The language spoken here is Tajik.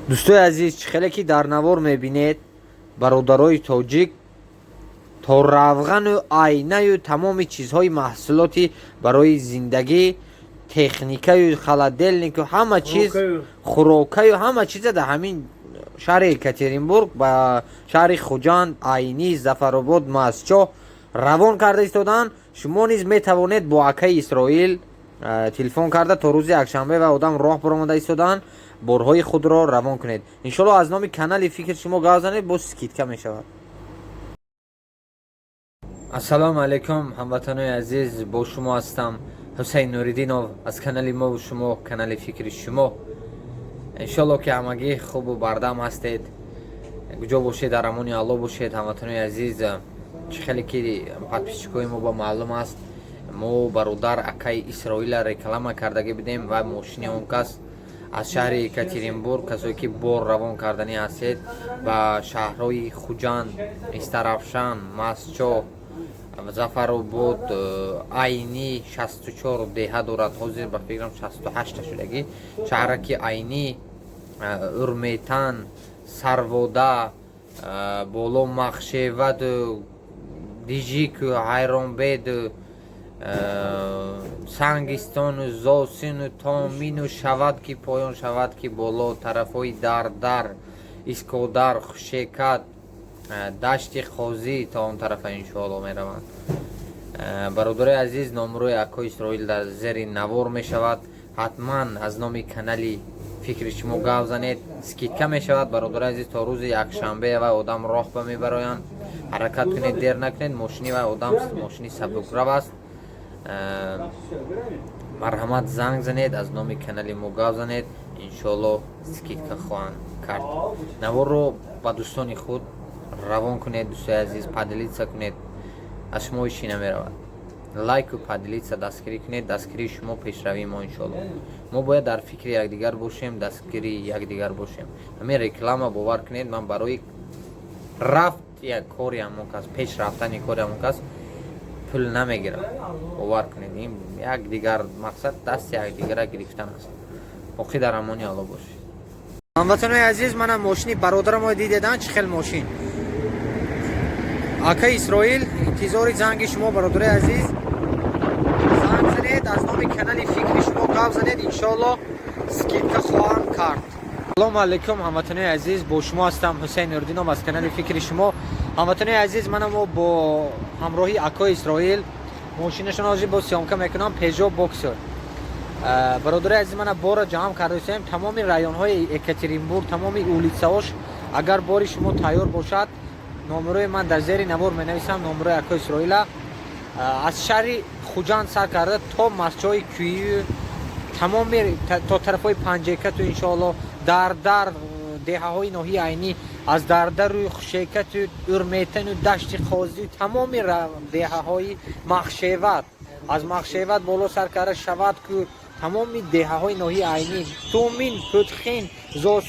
дӯстои азиз, чӣ хеле ки дар навор мебинед бародарои тоҷик то равғану айнаю тамоми чизҳои маҳсулоти барои зиндагӣ, техникаю, холодильнику, ҳама чиз, хӯрокаю, ҳама чиза дар ҳамин шаҳри Екатеринбург ба шаҳри Хуҷанд, Айнӣ, Зафаробод, Мастчоҳ равон карда истодаанд. Шумо низ метавонед бо акаи Исроил телефон карда то рӯзи якшанбе ва одам роҳ баромада истодаанд, борҳои худро равон кунед. Иншоалло аз номи канали Фикри шумо гап занед, боз скидка мешавад. ассалому алайкум ҳамватанои азиз, бо шумо ҳастам Ҳусейн Нуриддинов аз канали мо шумо, канали Фикри шумо. иншоалло ки ҳамагӣ хубу бардам ҳастед, куҷо бошед дар амони Алло бошед. ҳамватанои азиз, чӣ хеле ки подписчикои мо ба маълум аст, мо бародар акаи Исроила реклама кардагӣ будем ва мошини он кас аз шаҳри Екатеринбург, касое ки бор равон карданӣ ҳастед ба шаҳрҳои Хуҷанд, Истарафшан, Мастчоҳ, Зафаробод, Айнӣ 64 деҳа дорад, ҳозир ба фикрам 68 шудагӣ. шаҳраки Айнӣ, Урметан, Сарвода, боло Махшеваду, Дижику, Ҳайронбеду, Сангистону, Зосину, Томину шавад ки поён, шавад ки боло, тарафҳои Дардар, Искодар, Хушекат, дашти Хозӣ то он тарафа иншоалло мераванд. бародарои азиз, номерои акои Исроил дар зери навор мешавад. ҳатман аз номи канали Фикри шумо гап занед, скидка мешавад. бародарои азиз, то рӯзи якшанбе ва одам роҳ ба мебароянд. ҳаракат кунед, дер накунед. мошини ва одам мошини сабукрав аст. марҳамат, занг занед, аз номи канали мо гап занед, иншоалло скидка хоҳанд кард. наворро ба дӯстони худ равон кунед. дӯстои азиз, падилитса кунед, аз шумо иши намеравад. лайку падилитса дастгирӣ кунед. дастгирии шумо пешравии мо иншоалло. мо бояд дар фикри якдигар бошем, дастгирии якдигар бошем. ҳамин реклама бовар кунед, ман барои рафт як кори ҳамон кас, пеш рафтани кори ҳамон кас пул намегирам. бовар кунед, ин якдигар мақсад дасти якдигара гирифтан аст. боқӣ дар амони Алло бошед. ҳамватанои азиз, манам мошини бародарамо дидеданд. чӣ хел мошин акаи Исроил, интизори занги шумо бародарои азиз. занг занед, аз номи канали Фикри шумо гап занед, иншоалло скидка хоҳам кард. ассалому алайкум ҳамватанои азиз, бо шумо ҳастам Ҳусейн Нуриддинов аз канали Фикри шумо. ҳамватанои азиз, манамо бо ҳамроҳи акои Исроил мошинашон ҳозир бо сёмка мекунам, Peugeot Boxer. бародарои азиз, мана бора ҷамъ кардастем тамоми районҳои Екатеринбург, тамоми улицаҳош. агар бори шумо тайёр бошад, номерои ман дар зери навор менависам, номерои акои Исроила. аз шаҳри Хуҷанд сар карда то Мастчоҳи Кӯию, тамоми то тарафҳои Панҷекату, иншоалло Дардар, деҳаҳои ноҳияи Айнӣ, аз Дардару, Хушекату, Урметану, дашти Хозию, тамоми деҳаҳои Махшеват, аз Махшеват боло сар карда Шавадку, тамоми деҳаҳои ноҳияи Айнӣ, Тумин, Путхин, Зос